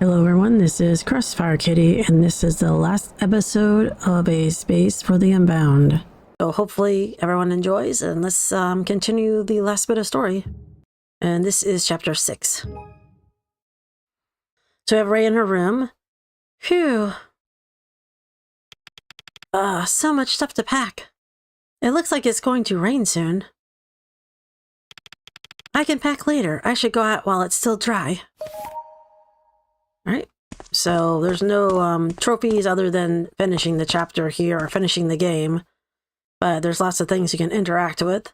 Hello everyone, this is Crossfire Kitty, and this is the last episode of A Space for the Unbound. So hopefully everyone enjoys, and let's continue the last bit of story. And this is chapter 6. So we have Raya in her room. Phew. So much stuff to pack. It looks like it's going to rain soon. I can pack later. I should go out while it's still dry. Alright, so there's no trophies other than finishing the chapter here or finishing the game, but there's lots of things you can interact with.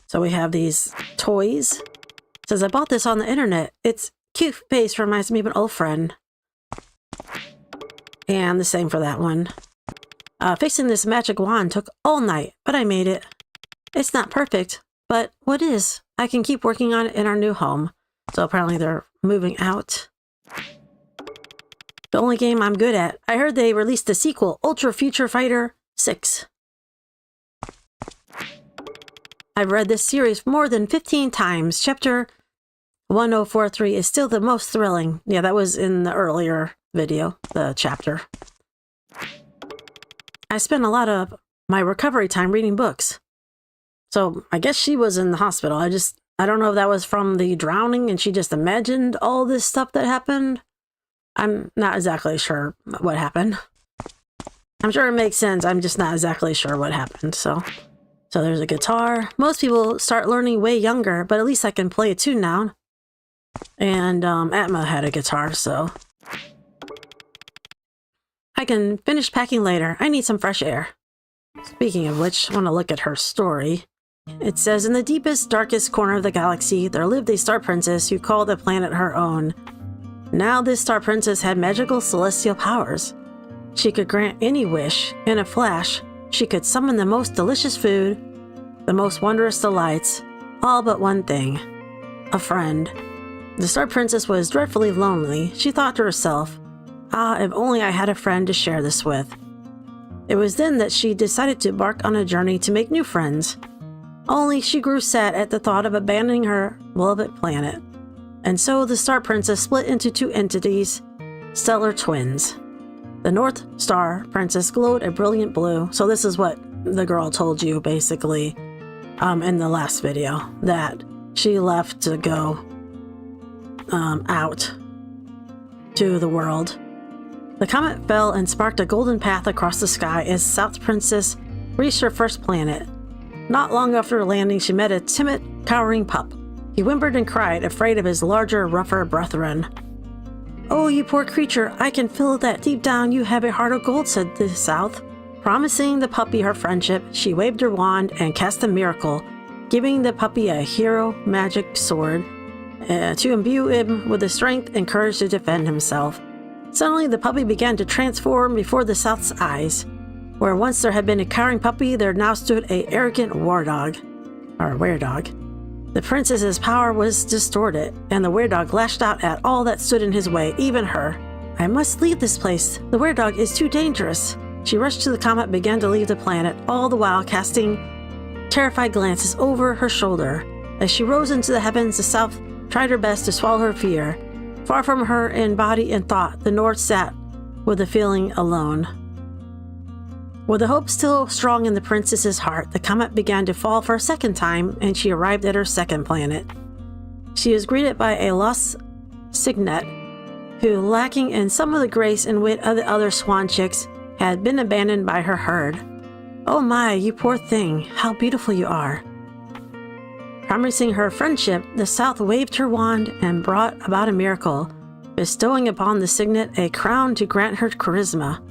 So we have these toys. It says, I bought this on the internet. It's cute face, reminds me of an old friend. And the same for that one. Fixing this magic wand took all night, but I made it. It's not perfect, but what is? I can keep working on it in our new home. So apparently they're moving out. The only game I'm good at. I heard they released the sequel, Ultra Future Fighter 6. I've read this series more than 15 times. Chapter 1043 is still the most thrilling. Yeah, that was in the earlier video, the chapter. I spent a lot of my recovery time reading books. So I guess she was in the hospital. I don't know if that was from the drowning and she just imagined all this stuff that happened. I'm not exactly sure what happened. I'm sure it makes sense. I'm just not exactly sure what happened. So there's a guitar. Most people start learning way younger, but at least I can play a tune now. And Atma had a guitar, so I can finish packing later. I need some fresh air. Speaking of which, I want to look at her story. It says, in the deepest, darkest corner of the galaxy, there lived a star princess who called the planet her own. Now this star princess had magical celestial powers. She could grant any wish. In a flash, she could summon the most delicious food, the most wondrous delights, all but one thing. A friend. The star princess was dreadfully lonely. She thought to herself, if only I had a friend to share this with. It was then that she decided to embark on a journey to make new friends. Only she grew sad at the thought of abandoning her beloved planet. And so the Star Princess split into two entities, stellar twins. The North Star Princess glowed a brilliant blue. So this is what the girl told you, basically, in the last video, that she left to go out to the world. The comet fell and sparked a golden path across the sky as South Princess reached her first planet. Not long after landing, she met a timid, cowering pup. He whimpered and cried, afraid of his larger, rougher brethren. Oh, you poor creature, I can feel that deep down you have a heart of gold, said the South. Promising the puppy her friendship, she waved her wand and cast a miracle, giving the puppy a hero magic sword to imbue him with the strength and courage to defend himself. Suddenly, the puppy began to transform before the South's eyes. Where once there had been a cowering puppy, there now stood a arrogant were-dog. The princess's power was distorted, and the were-dog lashed out at all that stood in his way, even her. I must leave this place. The were-dog is too dangerous. She rushed to the comet and began to leave the planet, all the while casting terrified glances over her shoulder. As she rose into the heavens, the South tried her best to swallow her fear. Far from her in body and thought, the North sat with the feeling alone. With the hope still strong in the princess's heart, the comet began to fall for a second time, and she arrived at her second planet. She was greeted by a lost cygnet, who, lacking in some of the grace and wit of the other swan chicks, had been abandoned by her herd. Oh my, you poor thing, how beautiful you are. Promising her friendship, the South waved her wand and brought about a miracle, bestowing upon the cygnet a crown to grant her charisma.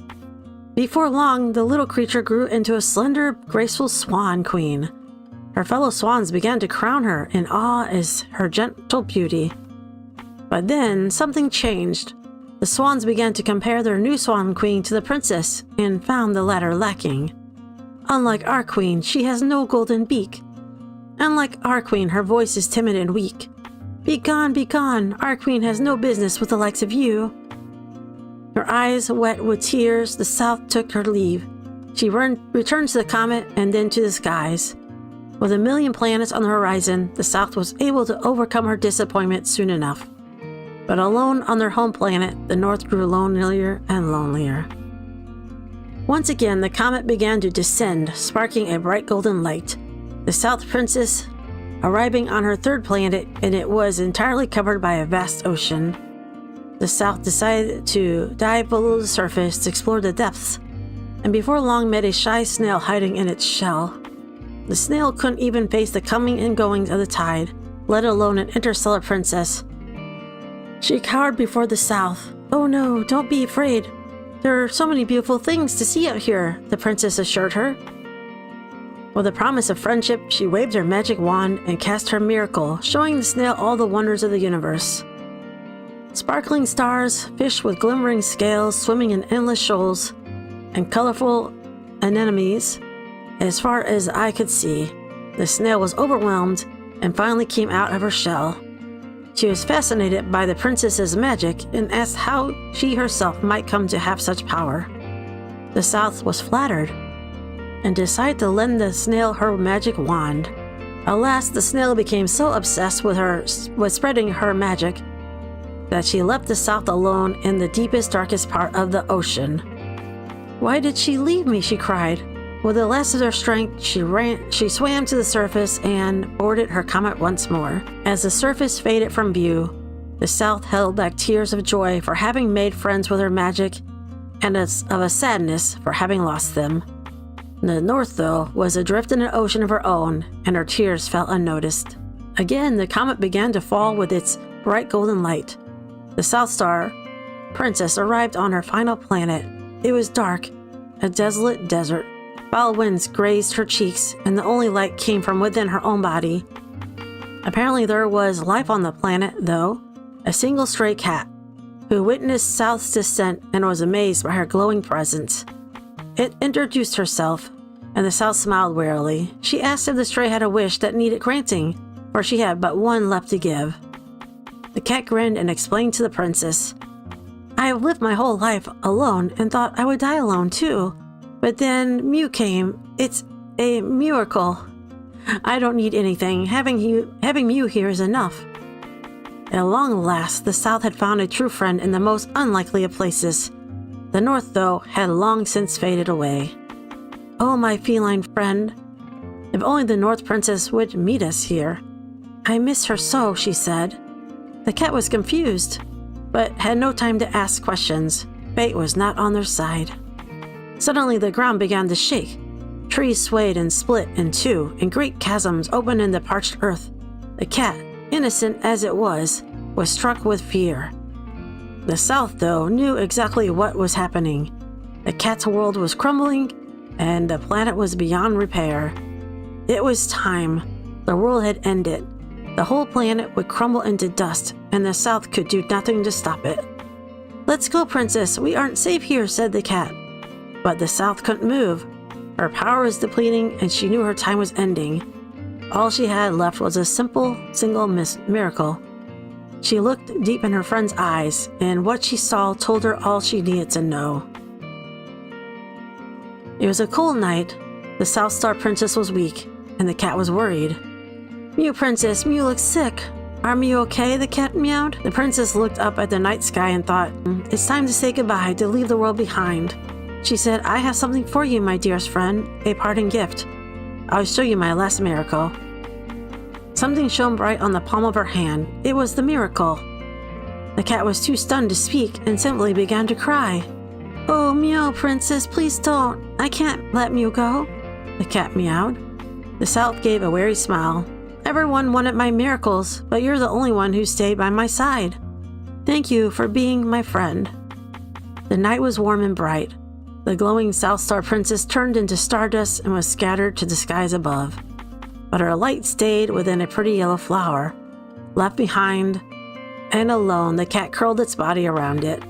Before long, the little creature grew into a slender, graceful swan queen. Her fellow swans began to crown her in awe as her gentle beauty. But then, something changed. The swans began to compare their new swan queen to the princess and found the latter lacking. Unlike our queen, she has no golden beak. Unlike our queen, her voice is timid and weak. Be gone, be gone. Our queen has no business with the likes of you. Her eyes wet with tears, the South took her leave. She returned to the comet and then to the skies. With a million planets on the horizon, the South was able to overcome her disappointment soon enough. But alone on their home planet, the North grew lonelier and lonelier. Once again, the comet began to descend, sparking a bright golden light. The South Princess arriving on her third planet, and it was entirely covered by a vast ocean. The South decided to dive below the surface to explore the depths, and before long met a shy snail hiding in its shell. The snail couldn't even face the coming and goings of the tide, let alone an interstellar princess. She cowered before the South. "Oh no, don't be afraid. There are so many beautiful things to see out here," the princess assured her. With a promise of friendship, she waved her magic wand and cast her miracle, showing the snail all the wonders of the universe. Sparkling stars, fish with glimmering scales swimming in endless shoals, and colorful anemones as far as the eye could see. The snail was overwhelmed and finally came out of her shell. She was fascinated by the princess's magic and asked how she herself might come to have such power. The South was flattered and decided to lend the snail her magic wand. Alas, the snail became so obsessed with spreading her magic that she left the South alone in the deepest, darkest part of the ocean. "Why did she leave me?" she cried. With the last of her strength, she swam to the surface and boarded her comet once more. As the surface faded from view, the South held back tears of joy for having made friends with her magic and of a sadness for having lost them. The North, though, was adrift in an ocean of her own, and her tears fell unnoticed. Again, the comet began to fall with its bright golden light. The South Star Princess arrived on her final planet. It was dark, a desolate desert. Foul winds grazed her cheeks, and the only light came from within her own body. Apparently there was life on the planet, though. A single stray cat, who witnessed South's descent and was amazed by her glowing presence. It introduced herself, and the South smiled wearily. She asked if the stray had a wish that needed granting, for she had but one left to give. The cat grinned and explained to the princess, "I have lived my whole life alone and thought I would die alone too. But then Mew came. It's a miracle. I don't need anything. Having Mew here is enough." At long last, the South had found a true friend in the most unlikely of places. The North, though, had long since faded away. "Oh, my feline friend. If only the North Princess would meet us here. I miss her so," she said. The cat was confused, but had no time to ask questions. Fate was not on their side. Suddenly, the ground began to shake. Trees swayed and split in two, and great chasms opened in the parched earth. The cat, innocent as it was struck with fear. The South, though, knew exactly what was happening. The cat's world was crumbling, and the planet was beyond repair. It was time. The world had ended. The whole planet would crumble into dust, and the South could do nothing to stop it. "Let's go, Princess. We aren't safe here," said the cat. But the South couldn't move. Her power was depleting, and she knew her time was ending. All she had left was a single miracle. She looked deep in her friend's eyes, and what she saw told her all she needed to know. It was a cold night. The South Star Princess was weak, and the cat was worried. "Mew, Princess, Mew looks sick. Are Mew okay?" the cat meowed. The princess looked up at the night sky and thought, "It's time to say goodbye, to leave the world behind." She said, "I have something for you, my dearest friend, a parting gift. I'll show you my last miracle." Something shone bright on the palm of her hand. It was the miracle. The cat was too stunned to speak and simply began to cry. "Oh, Meow, Princess, please don't. I can't let Mew go," the cat meowed. The South gave a weary smile. "Everyone wanted my miracles, but you're the only one who stayed by my side. Thank you for being my friend." The night was warm and bright. The glowing South Star Princess turned into stardust and was scattered to the skies above. But her light stayed within a pretty yellow flower. Left behind and alone, the cat curled its body around it.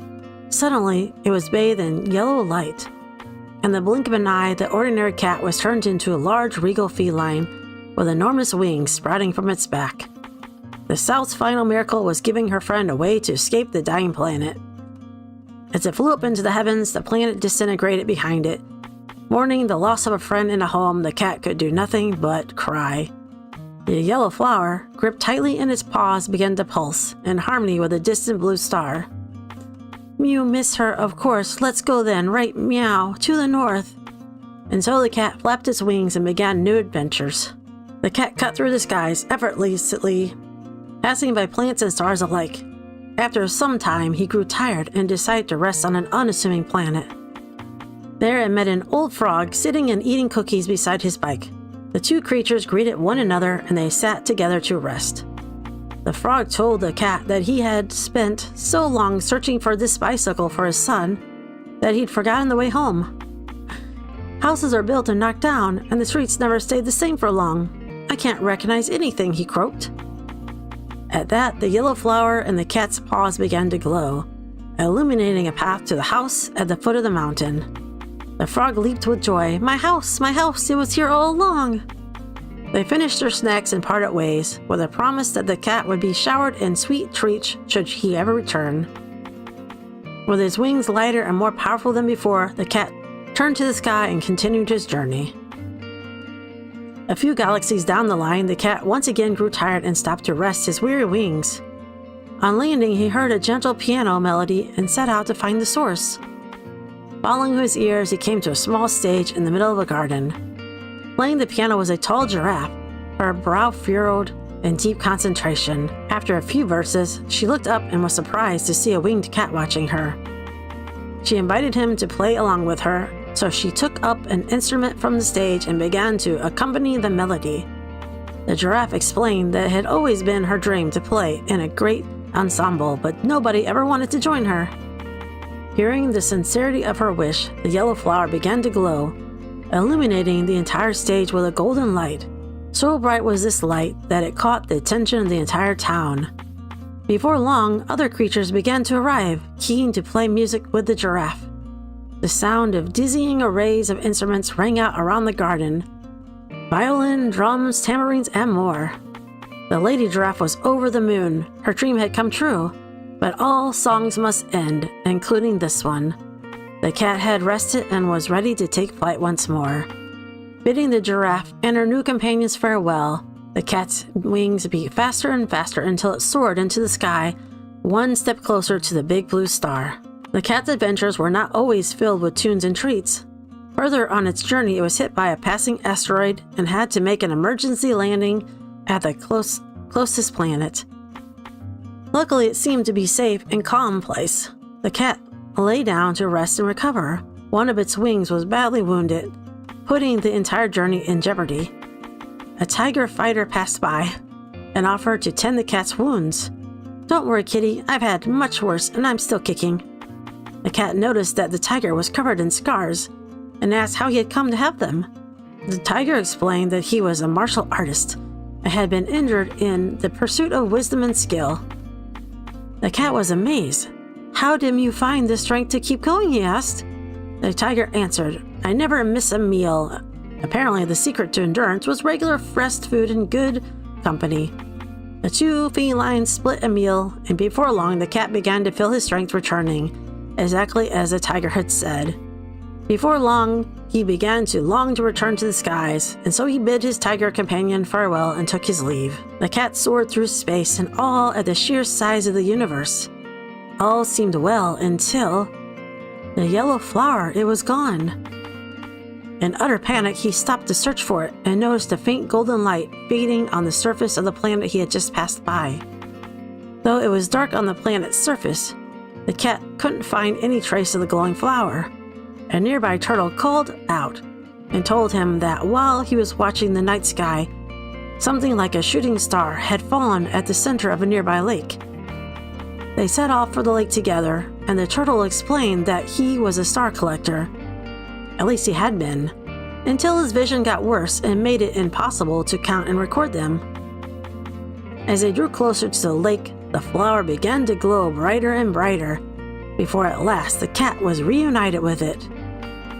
Suddenly, it was bathed in yellow light. In the blink of an eye, the ordinary cat was turned into a large regal feline with enormous wings sprouting from its back. The South's final miracle was giving her friend a way to escape the dying planet. As it flew up into the heavens, the planet disintegrated behind it. Mourning the loss of a friend and a home, the cat could do nothing but cry. The yellow flower, gripped tightly in its paws, began to pulse, in harmony with a distant blue star. Mew miss her, of course. Let's go then, right meow, to the north. And so the cat flapped its wings and began new adventures. The cat cut through the skies effortlessly, passing by plants and stars alike. After some time, he grew tired and decided to rest on an unassuming planet. There it met an old frog sitting and eating cookies beside his bike. The two creatures greeted one another and they sat together to rest. The frog told the cat that he had spent so long searching for this bicycle for his son that he'd forgotten the way home. Houses are built and knocked down, and the streets never stayed the same for long. I can't recognize anything, he croaked. At that, the yellow flower and the cat's paws began to glow, illuminating a path to the house at the foot of the mountain. The frog leaped with joy. My house, it was here all along. They finished their snacks and parted ways, with a promise that the cat would be showered in sweet treats should he ever return. With his wings lighter and more powerful than before, the cat turned to the sky and continued his journey. A few galaxies down the line, the cat once again grew tired and stopped to rest his weary wings. On landing, he heard a gentle piano melody and set out to find the source. Following his ears, he came to a small stage in the middle of a garden. Playing the piano was a tall giraffe, her brow furrowed in deep concentration. After a few verses, she looked up and was surprised to see a winged cat watching her. She invited him to play along with her, so she took up an instrument from the stage and began to accompany the melody. The giraffe explained that it had always been her dream to play in a great ensemble, but nobody ever wanted to join her. Hearing the sincerity of her wish, the yellow flower began to glow, illuminating the entire stage with a golden light. So bright was this light that it caught the attention of the entire town. Before long, other creatures began to arrive, keen to play music with the giraffe. The sound of dizzying arrays of instruments rang out around the garden. Violin, drums, tambourines, and more. The lady giraffe was over the moon. Her dream had come true. But all songs must end, including this one. The cat had rested and was ready to take flight once more. Bidding the giraffe and her new companions farewell, the cat's wings beat faster and faster until it soared into the sky, one step closer to the big blue star. The cat's adventures were not always filled with tunes and treats. Further on its journey, it was hit by a passing asteroid and had to make an emergency landing at the closest planet. Luckily, it seemed to be safe and calm place. The cat lay down to rest and recover. One of its wings was badly wounded, putting the entire journey in jeopardy. A tiger fighter passed by and offered to tend the cat's wounds. Don't worry, kitty, I've had much worse and I'm still kicking. The cat noticed that the tiger was covered in scars and asked how he had come to have them. The tiger explained that he was a martial artist and had been injured in the pursuit of wisdom and skill. The cat was amazed. How did you find the strength to keep going, he asked. The tiger answered, I never miss a meal. Apparently, the secret to endurance was regular rest food and good company. The two felines split a meal, and before long, the cat began to feel his strength returning, exactly as the tiger had said. Before long, he began to long to return to the skies, and so he bid his tiger companion farewell and took his leave. The cat soared through space in awe at the sheer size of the universe. All seemed well until the yellow flower, it was gone. In utter panic, he stopped to search for it and noticed a faint golden light fading on the surface of the planet he had just passed by. Though it was dark on the planet's surface, the cat couldn't find any trace of the glowing flower. A nearby turtle called out and told him that while he was watching the night sky, something like a shooting star had fallen at the center of a nearby lake. They set off for the lake together, and the turtle explained that he was a star collector. At least he had been, until his vision got worse and made it impossible to count and record them. As they drew closer to the lake, the flower began to glow brighter and brighter, before at last the cat was reunited with it.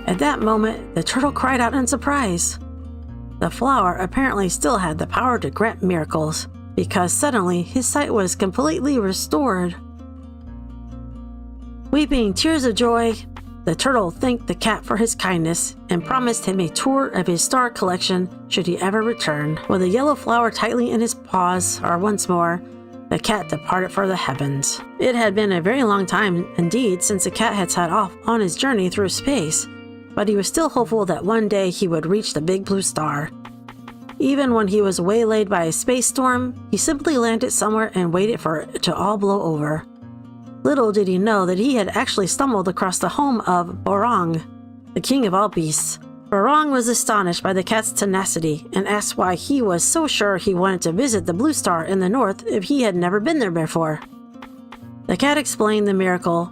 At that moment, the turtle cried out in surprise. The flower apparently still had the power to grant miracles, because suddenly his sight was completely restored. Weeping tears of joy, The turtle thanked the cat for his kindness and promised him a tour of his star collection should he ever return. With a yellow flower tightly in his paws, once more, the cat departed for the heavens. It had been a very long time indeed since the cat had set off on his journey through space, but he was still hopeful that one day he would reach the big blue star. Even when he was waylaid by a space storm, he simply landed somewhere and waited for it to all blow over. Little did he know that he had actually stumbled across the home of Borong, the king of all beasts. Borong was astonished by the cat's tenacity and asked why he was so sure he wanted to visit the blue star in the north if he had never been there before. The cat explained the miracle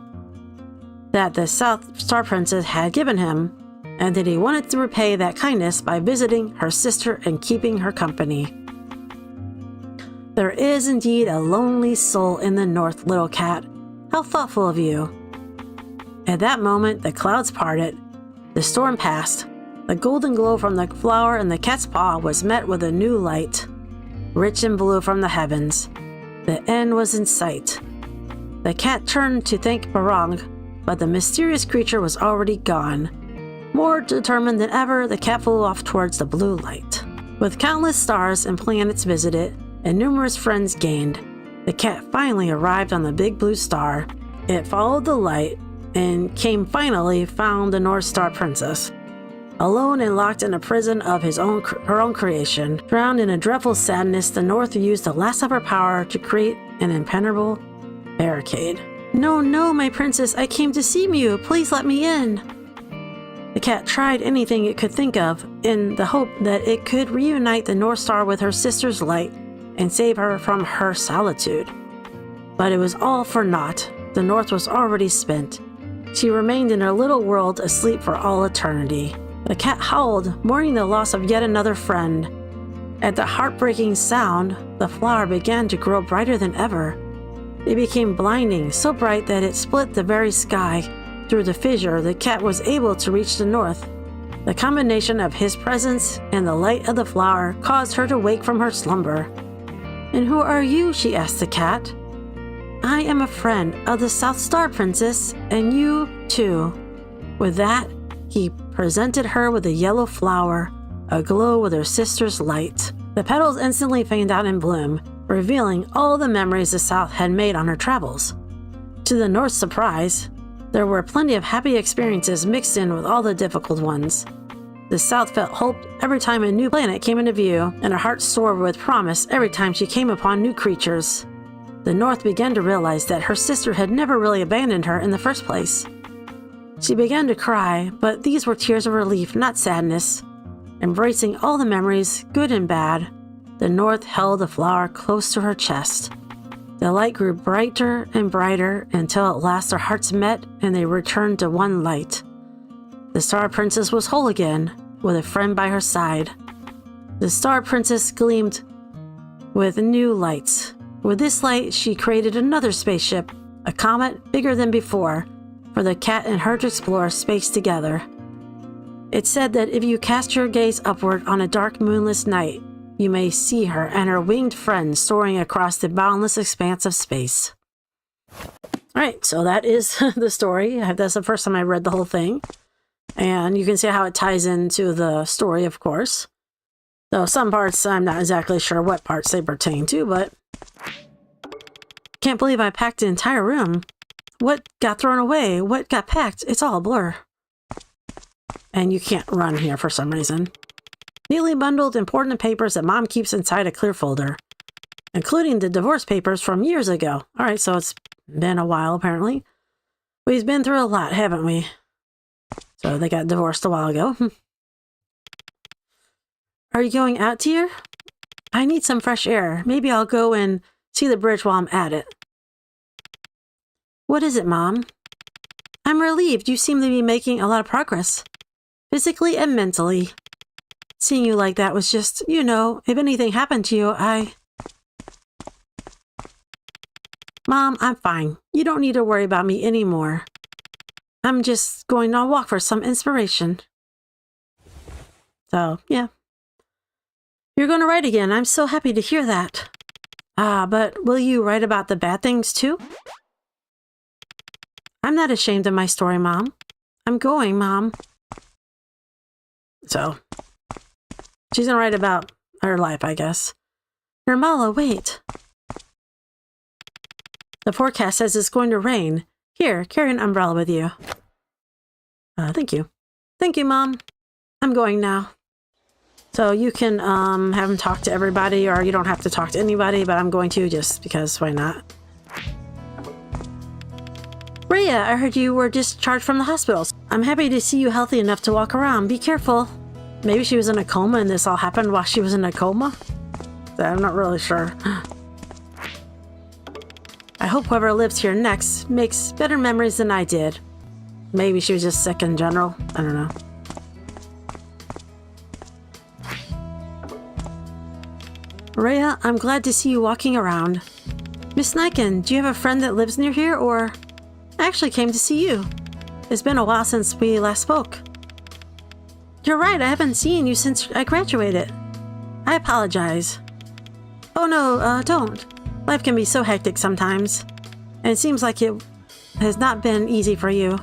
that the South Star Princess had given him, and that he wanted to repay that kindness by visiting her sister and keeping her company. There is indeed a lonely soul in the north, little cat. How thoughtful of you. At that moment, the clouds parted. The storm passed. The golden glow from the flower in the cat's paw was met with a new light, rich and blue from the heavens. The end was in sight. The cat turned to thank Borong, but the mysterious creature was already gone. More determined than ever, the cat flew off towards the blue light. With countless stars and planets visited, and numerous friends gained, the cat finally arrived on the big blue star. It followed the light, and finally found the North Star Princess. Alone and locked in a prison of her own creation, drowned in a dreadful sadness, the North used the last of her power to create an impenetrable barricade. No, my princess, I came to see you. Please let me in. The cat tried anything it could think of in the hope that it could reunite the North Star with her sister's light and save her from her solitude. But it was all for naught. The North was already spent. She remained in her little world, asleep for all eternity. The cat howled, mourning the loss of yet another friend. At the heartbreaking sound, the flower began to grow brighter than ever. It became blinding, so bright that it split the very sky. Through the fissure, the cat was able to reach the north. The combination of his presence and the light of the flower caused her to wake from her slumber. "And who are you?" she asked the cat. "I am a friend of the South Star Princess, and you, too." With that, he presented her with a yellow flower, aglow with her sister's light. The petals instantly fanned out in bloom, revealing all the memories the South had made on her travels. To the North's surprise, there were plenty of happy experiences mixed in with all the difficult ones. The South felt hope every time a new planet came into view, and her heart soared with promise every time she came upon new creatures. The North began to realize that her sister had never really abandoned her in the first place. She began to cry, but these were tears of relief, not sadness. Embracing all the memories, good and bad, the North held the flower close to her chest. The light grew brighter and brighter until at last their hearts met and they returned to one light. The Star Princess was whole again, with a friend by her side. The Star Princess gleamed with new lights. With this light, she created another spaceship, a comet bigger than before, for the cat and her to explore space together. It said that if you cast your gaze upward on a dark moonless night, you may see her and her winged friend soaring across the boundless expanse of space. Alright, so that is the story. That's the first time I read the whole thing. And you can see how it ties into the story, of course. Though some parts, I'm not exactly sure what parts they pertain to, but... Can't believe I packed the entire room. What got thrown away? What got packed? It's all a blur. And you can't run here for some reason. Neatly bundled important papers that Mom keeps inside a clear folder, including the divorce papers from years ago. Alright, so it's been a while, apparently. We've been through a lot, haven't we? So they got divorced a while ago. Are you going out, dear? I need some fresh air. Maybe I'll go and see the bridge while I'm at it. What is it, Mom? I'm relieved. You seem to be making a lot of progress, physically and mentally. Seeing you like that was just, if anything happened to you, Mom, I'm fine. You don't need to worry about me anymore. I'm just going on a walk for some inspiration. So, yeah. You're going to write again. I'm so happy to hear that. But will you write about the bad things too? I'm not ashamed of my story, Mom. I'm going, Mom. So, she's gonna write about her life, I guess. Nirmala, wait. The forecast says it's going to rain. Here, carry an umbrella with you. Thank you. Thank you, Mom. I'm going now. So you can have him talk to everybody, or you don't have to talk to anybody, but I'm going to just because, why not? Raya, I heard you were discharged from the hospital. I'm happy to see you healthy enough to walk around. Be careful. Maybe she was in a coma and this all happened while she was in a coma? I'm not really sure. I hope whoever lives here next makes better memories than I did. Maybe she was just sick in general. I don't know. Raya, I'm glad to see you walking around. Miss Niken, do you have a friend that lives near here, or... I actually came to see you. It's been a while since we last spoke. You're right, I haven't seen you since I graduated. I apologize. Oh no, don't. Life can be so hectic sometimes, and it seems like it has not been easy for you.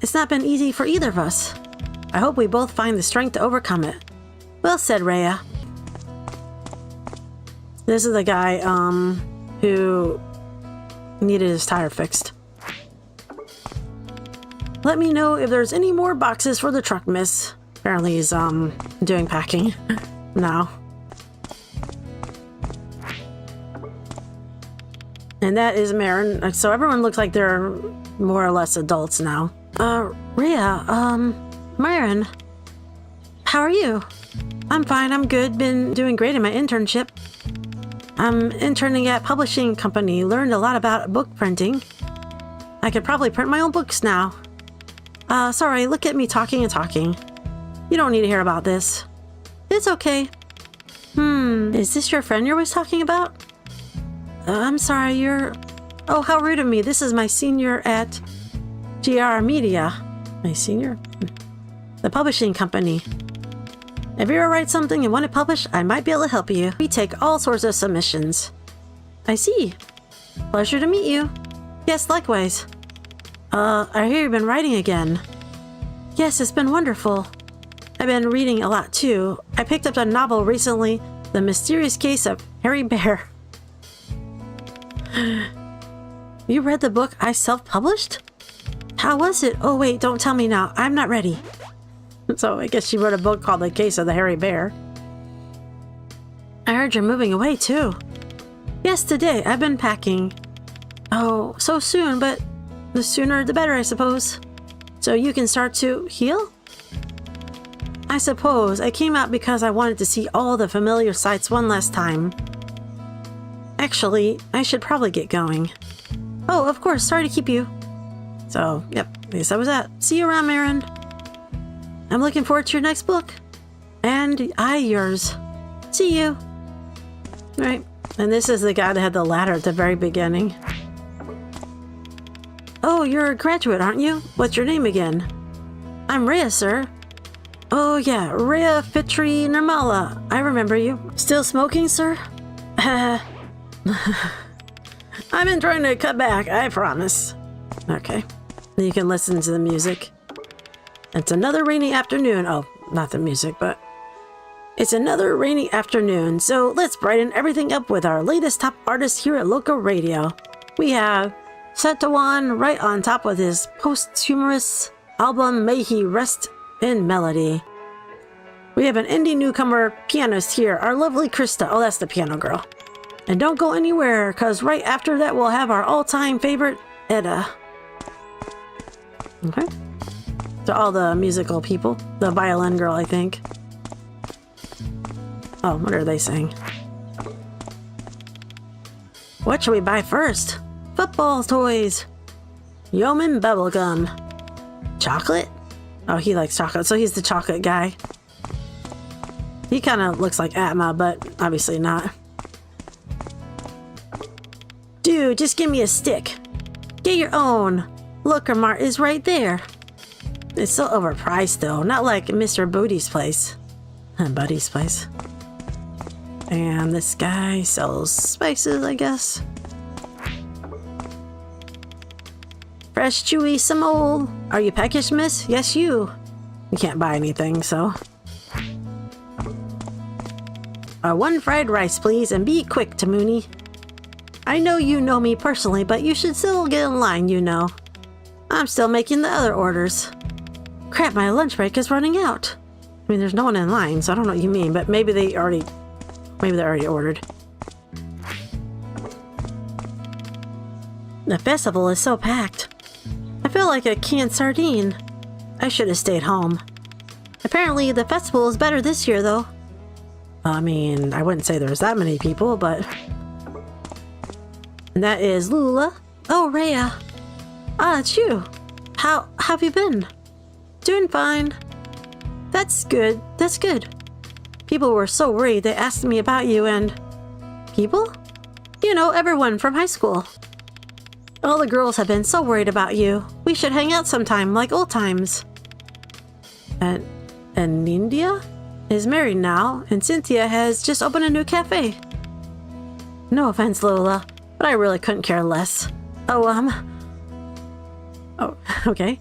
It's not been easy for either of us. I hope we both find the strength to overcome it. Well said, Raya. This is the guy, who needed his tire fixed. Let me know if there's any more boxes for the truck, miss. Apparently he's, doing packing now. And that is Marin. So everyone looks like they're more or less adults now. Raya, Marin. How are you? I'm fine, I'm good. Been doing great in my internship. I'm interning at publishing company. Learned a lot about book printing. I could probably print my own books now. Sorry, look at me talking and talking. You don't need to hear about this. It's okay. Is this your friend you're always talking about? I'm sorry, you're... Oh, how rude of me. This is my senior at GR Media. My senior? The publishing company. If you ever write something and want it published, I might be able to help you. We take all sorts of submissions. I see. Pleasure to meet you. Yes, likewise. I hear you've been writing again. Yes, it's been wonderful. I've been reading a lot too. I picked up a novel recently, The Mysterious Case of Harry Bear. You read the book I self-published? How was it? Oh wait, don't tell me now. I'm not ready. So I guess she wrote a book called The Case of the Hairy Bear. I heard you're moving away too. Yes, today. I've been packing. Oh, so soon, but the sooner the better, I suppose. So you can start to heal? I suppose. I came out because I wanted to see all the familiar sights one last time. Actually, I should probably get going. Oh, of course. Sorry to keep you. So, yep. I guess that was that. See you around, Marin. I'm looking forward to your next book. And yours. See you. Right. And this is the guy that had the ladder at the very beginning. Oh, you're a graduate, aren't you? What's your name again? I'm Raya, sir. Oh, yeah. Raya Fitri Nirmala. I remember you. Still smoking, sir? I've been trying to cut back, I promise. Okay. You can listen to the music. It's another rainy afternoon. Oh, not the music, but... It's another rainy afternoon, so let's brighten everything up with our latest top artist here at Local Radio. We have Setawan right on top with his posthumous album May He Rest in Melody. We have an indie newcomer pianist here, our lovely Krista. Oh, that's the piano girl. And don't go anywhere, because right after that we'll have our all-time favorite, Edda. Okay. To all the musical people. The violin girl, I think. Oh, what are they saying? What should we buy first? Football toys. Yeoman bubblegum. Chocolate? Oh, he likes chocolate, so he's the chocolate guy. He kind of looks like Atma, but obviously not. Dude, just give me a stick. Get your own. Looker Mart is right there. It's so overpriced, though. Not like Mr. Booty's place. Buddy's place. And this guy sells spices, I guess. Fresh, chewy, some old. Are you packaged, miss? Yes, you. You can't buy anything, so. One fried rice, please, and be quick, Tamuni. I know you know me personally, but you should still get in line, you know. I'm still making the other orders. Crap, my lunch break is running out. I mean, there's no one in line, so I don't know what you mean, but maybe they already ordered. The festival is so packed. I feel like a canned sardine. I should have stayed home. Apparently, the festival is better this year, though. I mean, I wouldn't say there's that many people, but... And that is Lula. Oh, Raya. Ah, it's you. How have you been? Doing fine. That's good. That's good. People were so worried they asked me about you and... People? You know, everyone from high school. All the girls have been so worried about you. We should hang out sometime, like old times. And India is married now, and Cynthia has just opened a new cafe. No offense, Lola, but I really couldn't care less. Oh, okay.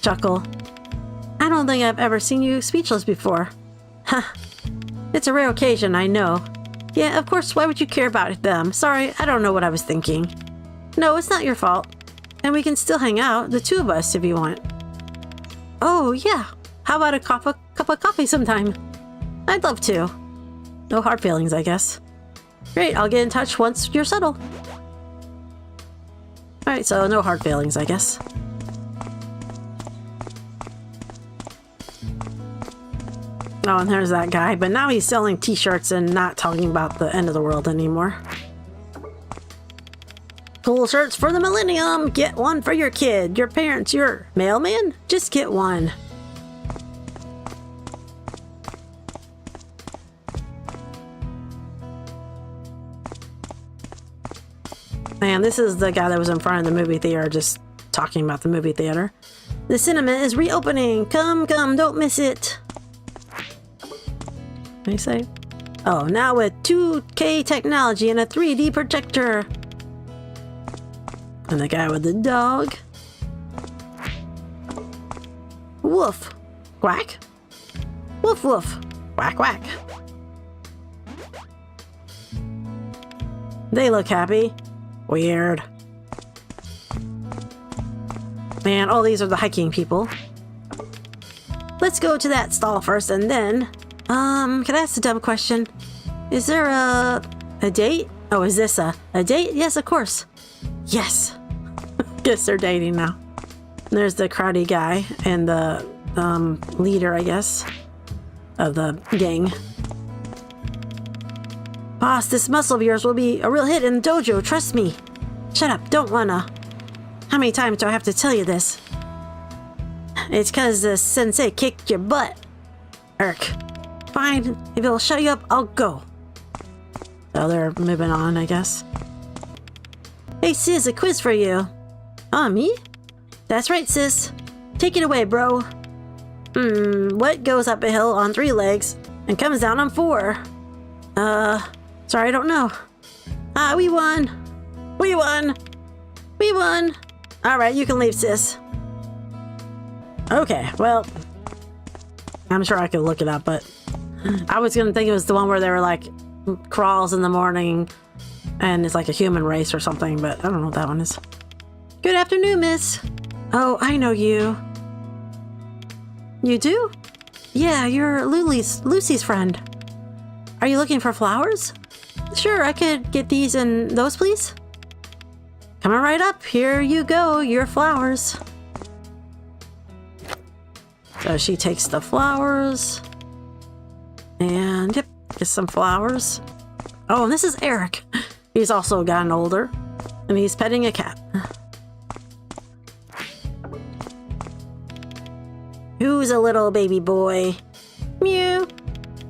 Chuckle. I don't think I've ever seen you speechless before. Huh. It's a rare occasion, I know. Yeah, of course, why would you care about them? Sorry, I don't know what I was thinking. No, it's not your fault. And we can still hang out, the two of us, if you want. Oh, yeah. How about a cup of coffee sometime? I'd love to. No hard feelings, I guess. Great, I'll get in touch once you're settled. Alright, so no hard feelings, I guess. Oh, and there's that guy, but now he's selling t-shirts and not talking about the end of the world anymore. Cool shirts for the millennium! Get one for your kid, your parents, your mailman? Just get one. Man, this is the guy that was in front of the movie theater just talking about the movie theater. The cinema is reopening! Come, don't miss it! What do you say? Oh, now with 2K technology and a 3D projector. And the guy with the dog. Woof. Quack. Woof woof. Quack quack. They look happy. Weird. Man, all these are the hiking people. Let's go to that stall first and then... can I ask a dumb question? Is there a date? Oh, is this a date? Yes, of course. Yes. Guess they're dating now. There's the karate guy and the leader, I guess, of the gang. Boss, this muscle of yours will be a real hit in the dojo, trust me. Shut up, don't wanna. How many times do I have to tell you this? It's cause the sensei kicked your butt. Irk. Fine, if it'll shut you up, I'll go. So they're moving on, I guess. Hey sis, a quiz for you. Me? That's right, sis. Take it away, bro. What goes up a hill on 3 legs and comes down on 4? Sorry, I don't know. We won. We won. We won. Alright, you can leave, sis. Okay, well, I'm sure I could look it up, but I was gonna think it was the one where they were like crawls in the morning and it's like a human race or something, but I don't know what that one is. Good afternoon, miss. Oh, I know you. You do? Yeah, you're Lucy's friend. Are you looking for flowers? Sure, I could get these and those, please. Coming right up. Here you go, your flowers. So she takes the flowers. And yep, gets some flowers. Oh, and this is Eric. He's also gotten older. And he's petting a cat. Who's a little baby boy? Mew.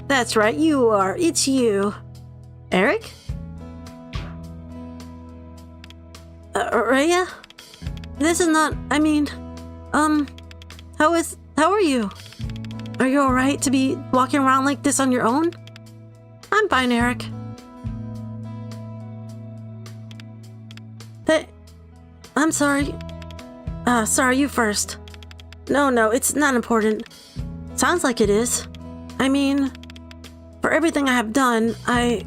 That's right, you are. It's you. Eric? Raya? This is not, I mean, how are you? Are you alright to be walking around like this on your own? I'm fine, Eric. I'm sorry. Sorry, you first. No, it's not important. Sounds like it is. I mean, for everything I have done, I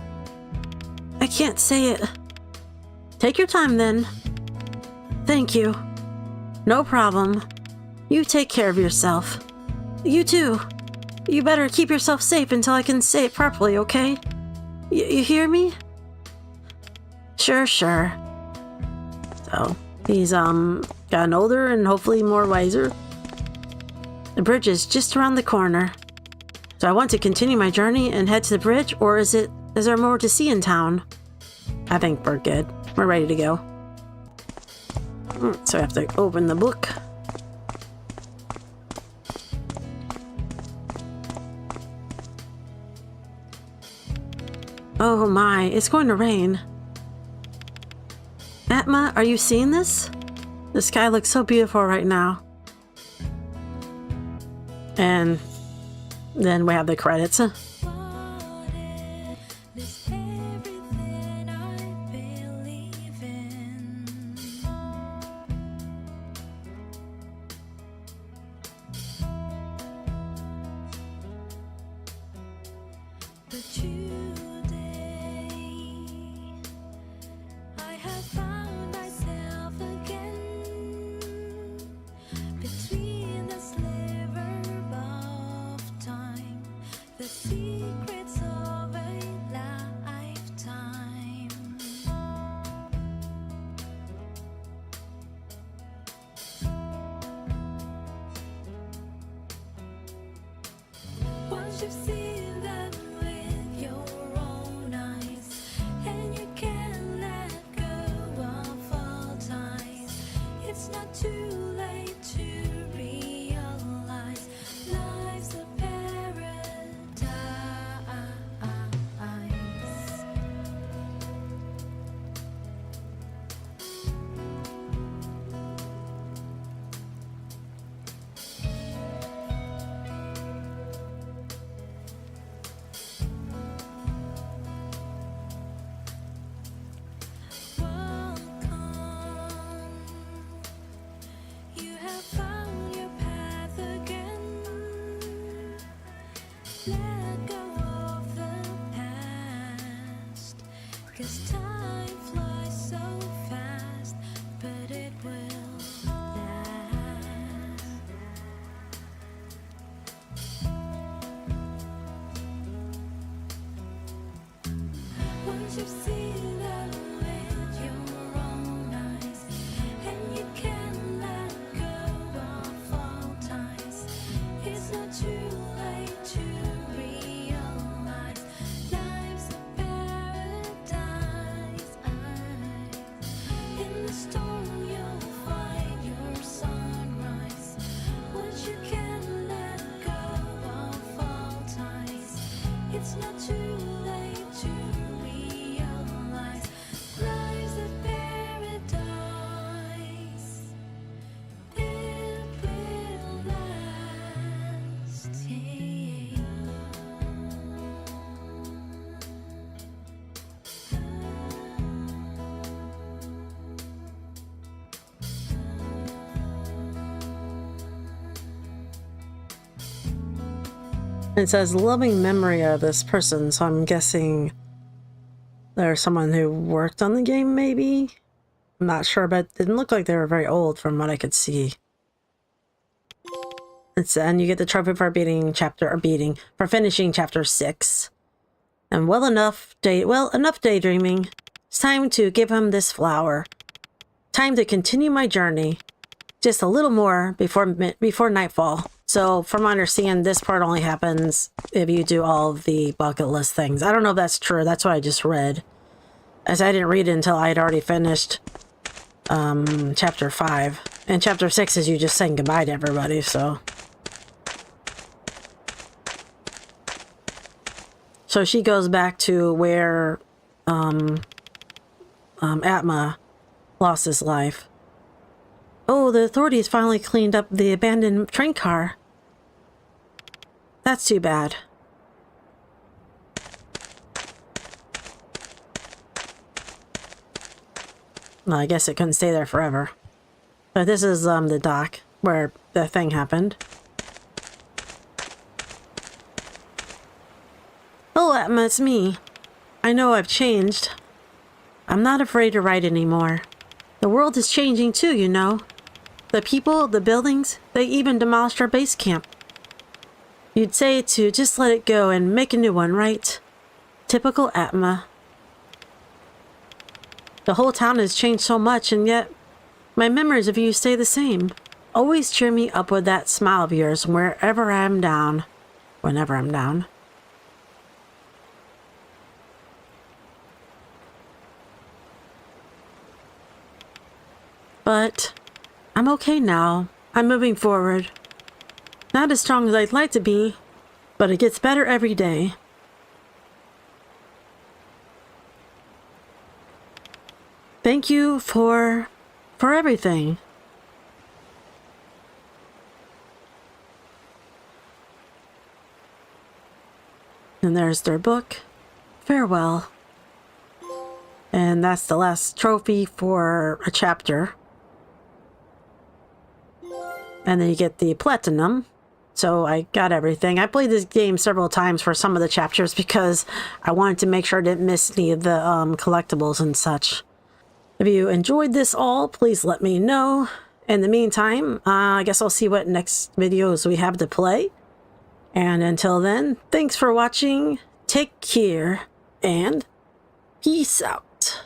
can't say it. Take your time then. Thank you. No problem. You take care of yourself. You too. You better keep yourself safe until I can say it properly, okay? You hear me? Sure. So, he's, gotten older and hopefully more wiser. The bridge is just around the corner. Do I want to continue my journey and head to the bridge, or is there more to see in town? I think we're good. We're ready to go. So I have to open the book. Oh my, it's going to rain. Atma, are you seeing this? The sky looks so beautiful right now. And then we have the credits. You've seen them with your own eyes, and you can't let go of all ties. It's not too late to realize life's a paradise. Let go of the past, 'cause time flies so fast, but it will last. Once you've seen them with your own eyes, and you can let go of all ties, it's not too late to realize life's a paradise. In the storm you'll find your sunrise. Once you can let go of all ties, it's not too late to realize life's a paradise. It will last. It says loving memory of this person, so I'm guessing there's someone who worked on the game, maybe? I'm not sure, but it didn't look like they were very old from what I could see. And you get the trophy for for finishing chapter 6. And enough daydreaming. It's time to give him this flower. Time to continue my journey. Just a little more before nightfall. So from my understanding, this part only happens if you do all of the bucket list things. I don't know if that's true. That's what I just read. As I didn't read it until I had already finished chapter 5. And chapter 6 is you just saying goodbye to everybody, so. So she goes back to where Atma lost his life. Oh, the authorities finally cleaned up the abandoned train car. That's too bad. Well, I guess it couldn't stay there forever. But this is the dock where the thing happened. Oh, Atma, it's me. I know I've changed. I'm not afraid to write anymore. The world is changing too, you know. The people, the buildings, they even demolished our base camp. You'd say to just let it go and make a new one, right? Typical Atma. The whole town has changed so much, and yet my memories of you stay the same. Always cheer me up with that smile of yours wherever I'm down. Whenever I'm down. But I'm okay now. I'm moving forward. Not as strong as I'd like to be, but it gets better every day. Thank you for everything. And there's their book. Farewell. And that's the last trophy for a chapter. And then you get the platinum. So I got everything. I played this game several times for some of the chapters because I wanted to make sure I didn't miss any of the collectibles and such. If you enjoyed this all, please let me know. In the meantime, I guess I'll see what next videos we have to play. And until then, thanks for watching, take care, and peace out.